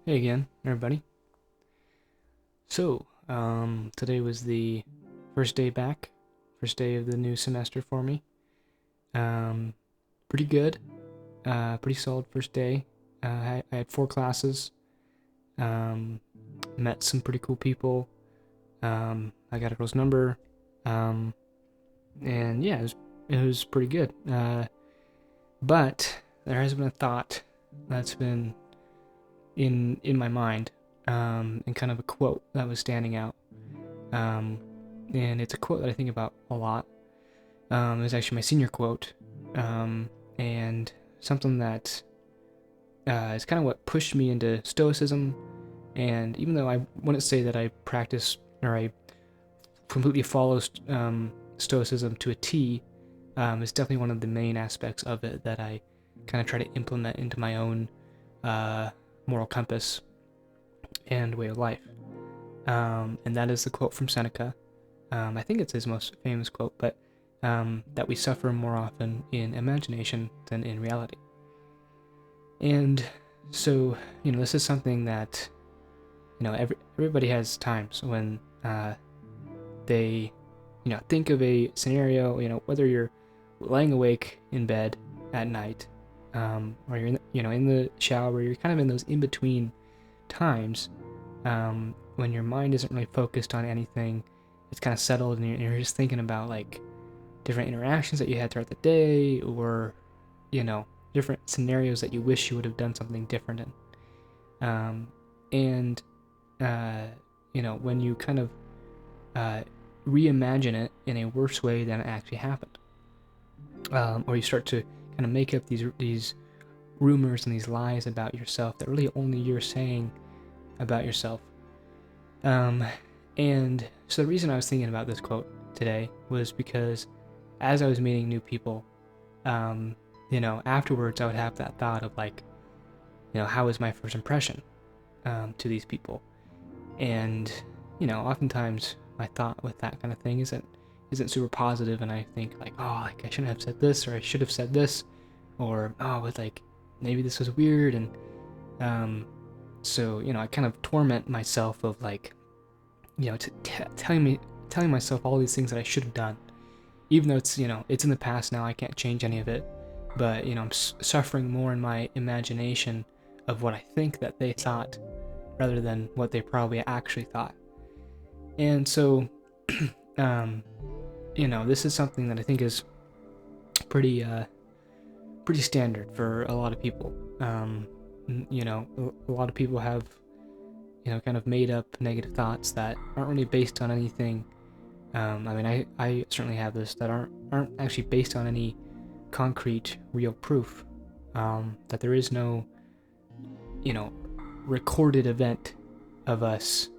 Hey again, everybody. Today was the first day back, first day of the new semester for me. Um, Pretty good, pretty solid first day. I had four classes, um, met some pretty cool people. I got a girl's number, um, and yeah, it was pretty good. But there has been a thought that's been in my mind, and kind of a quote that was standing out. Um, and it's a quote that I think about a lot. It was actually my senior quote, and something that is kind of what pushed me into Stoicism. And even though I wouldn't say that I practice or I completely follow Stoicism to a T, it's definitely one of the main aspects of it that I kind of try to implement into my own uh, moral compass and way of life. And that is the quote from Seneca. I think it's his most famous quote, but that we suffer more often in imagination than in reality. And so, this is something that, everybody has times when they, think of a scenario, whether you're laying awake in bed at night, or you're in the shower, you're kind of in those in between times, when your mind isn't really focused on anything. It's kind of settled, and you're just thinking about like different interactions that you had throughout the day, or you know different scenarios that you wish you would have done something different in. And when you kind of reimagine it in a worse way than it actually happened, or you start to kind of make up these rumors and these lies about yourself that really only you're saying about yourself. And so the reason I was thinking about this quote today was because as I was meeting new people, afterwards I would have that thought of like, how was my first impression to these people? And, oftentimes my thought with that kind of thing isn't super positive, and I think like, oh, like I shouldn't have said this, or I should have said this, or oh, but like maybe this was weird, and so I kind of torment myself of like, telling myself all these things that I should have done, even though it's in the past now. I can't change any of it, but I'm suffering more in my imagination of what I think that they thought rather than what they probably actually thought. And so, this is something that I think is pretty pretty standard for a lot of people. A lot of people have kind of made up negative thoughts that aren't really based on anything. I certainly have this, that aren't actually based on any concrete, real proof. That there is no, recorded event of us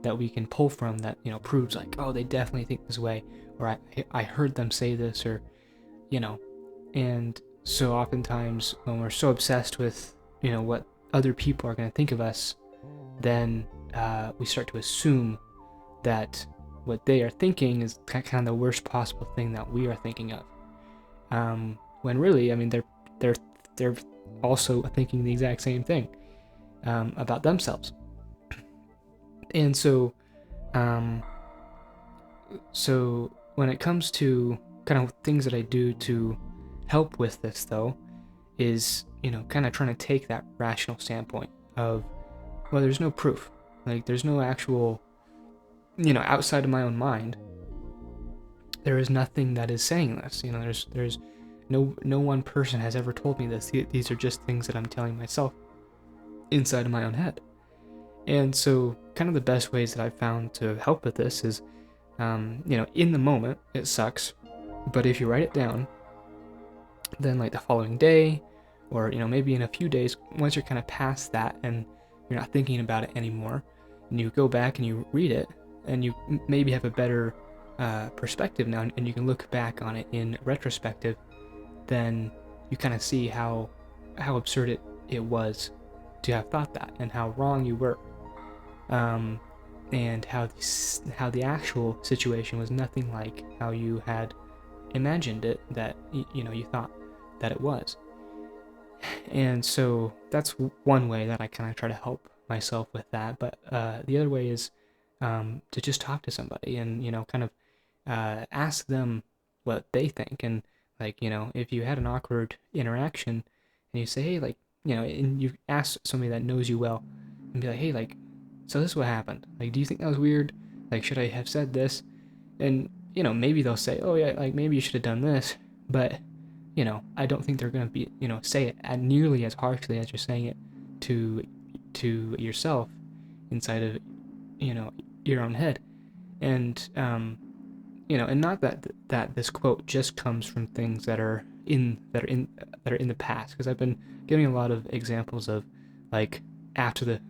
that we can pull from that proves like, oh, they definitely think this way, or I heard them say this, or you know. And so oftentimes when we're so obsessed with what other people are going to think of us, then we start to assume that what they are thinking is kind of the worst possible thing that we are thinking of. When really, they're also thinking the exact same thing about themselves. And so when it comes to kind of things that I do to help with this, though, is kind of trying to take that rational standpoint of, well, there's no proof, like there's no actual, outside of my own mind, there is nothing that is saying this. There's no one person has ever told me this. These are just things that I'm telling myself inside of my own head. And so kind of the best ways that I've found to help with this is, in the moment it sucks, but if you write it down, then like the following day, or maybe in a few days, once you're kind of past that and you're not thinking about it anymore, and you go back and you read it, and you maybe have a better perspective now, and you can look back on it in retrospective, then you kind of see how absurd it was to have thought that, and how wrong you were, and how the actual situation was nothing like how you had imagined it, that you thought that it was. And so that's one way that I kind of try to help myself with that. But the other way is to just talk to somebody and, kind of ask them what they think. And, like, if you had an awkward interaction and you say, hey, like, and you ask somebody that knows you well and be like, hey, like, so this is what happened. Like, do you think that was weird? Like, should I have said this? And, maybe they'll say, oh, yeah, like, maybe you should have done this. But, I don't think they're going to be, say it nearly as harshly as you're saying it to yourself inside of, your own head. And, and not that this quote just comes from things that are in the past, because I've been giving a lot of examples of, like, after the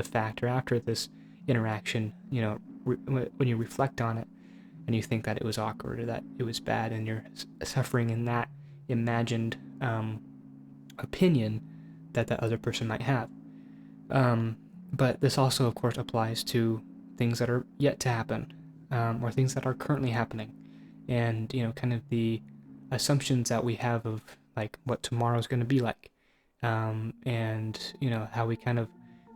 fact, or after this interaction, when you reflect on it and you think that it was awkward or that it was bad, and you're suffering in that imagined opinion that that other person might have. But this also, of course, applies to things that are yet to happen, or things that are currently happening, and kind of the assumptions that we have of, like, what tomorrow is going to be like, and how we kind of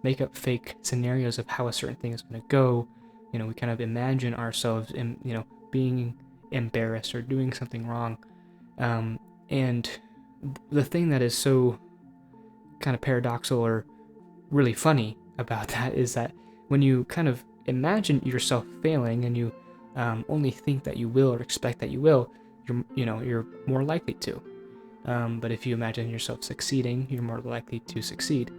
make up fake scenarios of how a certain thing is going to go. We kind of imagine ourselves in being embarrassed or doing something wrong, and the thing that is so kind of paradoxical or really funny about that is that when you kind of imagine yourself failing, and you only think that you will or expect that you will, you're more likely to. But if you imagine yourself succeeding, you're more likely to succeed.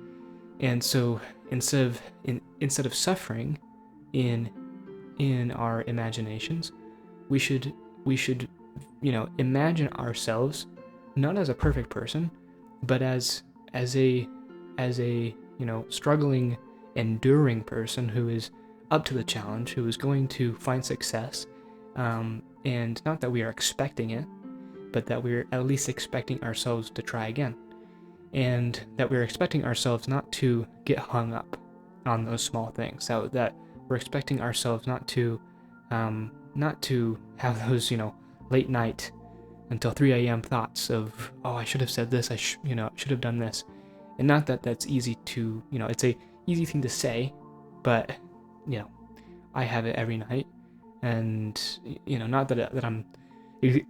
And so instead of suffering in our imaginations, we should imagine ourselves not as a perfect person, but as a struggling, enduring person who is up to the challenge, who is going to find success, and not that we are expecting it, but that we're at least expecting ourselves to try again, and that we're expecting ourselves not to get hung up on those small things, so that we're expecting ourselves not to have those late night until 3 a.m. thoughts of, oh, I should have said this, I should have done this. And not that that's easy to, it's a easy thing to say, but I have it every night. And not that I'm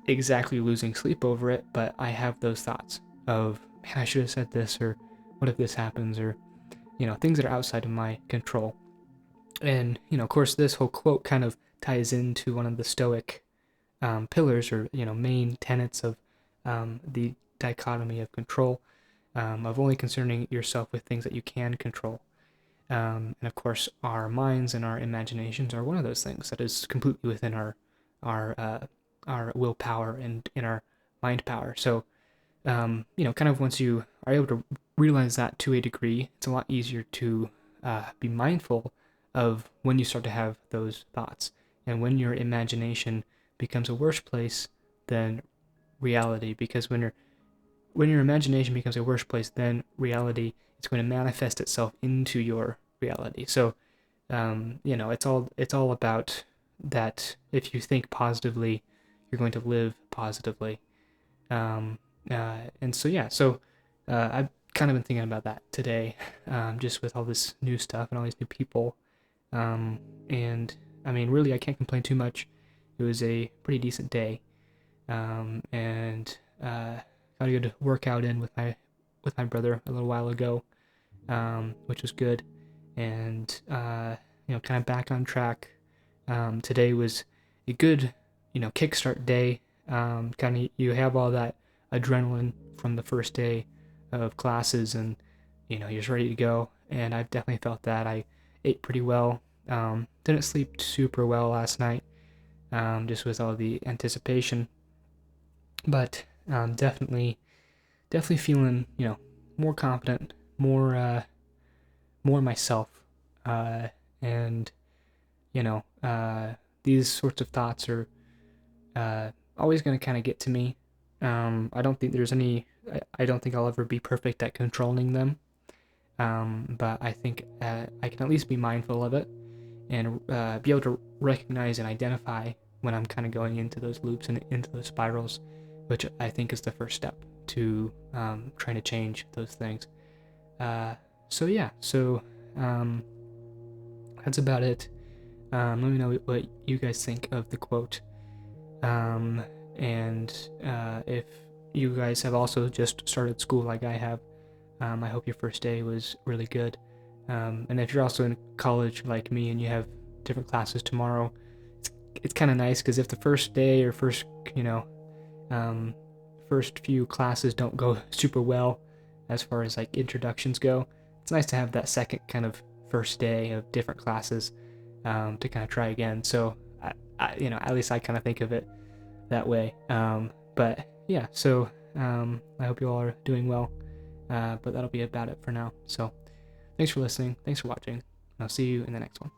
exactly losing sleep over it, but I have those thoughts of, man, I should have said this, or what if this happens, or things that are outside of my control. And of course, this whole quote kind of ties into one of the Stoic pillars, or main tenets of the dichotomy of control, of only concerning yourself with things that you can control. And of course, our minds and our imaginations are one of those things that is completely within our willpower and in our mind power. So, kind of once you are able to realize that to a degree, it's a lot easier to be mindful of when you start to have those thoughts, and when your imagination becomes a worse place than reality. Because when your imagination becomes a worse place than reality, it's going to manifest itself into your reality. So, it's all about that. If you think positively, you're going to live positively. And so, yeah, I've kind of been thinking about that today, just with all this new stuff and all these new people. And I mean, really, I can't complain too much. It was a pretty decent day, and got a good workout in with my brother a little while ago, which was good, and kind of back on track. Today was a good kickstart day. Kind of, you have all that adrenaline from the first day of classes, and you're just ready to go. And I've definitely felt that. I ate pretty well. Didn't sleep super well last night, just with all the anticipation, but definitely feeling more confident, more myself, and these sorts of thoughts are always going to kind of get to me. I don't think there's any. I don't think I'll ever be perfect at controlling them, but I think I can at least be mindful of it, and be able to recognize and identify when I'm kind of going into those loops and into those spirals, which I think is the first step to trying to change those things. So That's about it. Let me know what you guys think of the quote. And if you guys have also just started school like I have, I hope your first day was really good. And if you're also in college like me and you have different classes tomorrow, it's kind of nice because if the first day or first, first few classes don't go super well as far as like introductions go, it's nice to have that second kind of first day of different classes to kind of try again. So, at least I kind of think of it that way. But yeah, so I hope you all are doing well. But that'll be about it for now. So thanks for listening. Thanks for watching. I'll see you in the next one.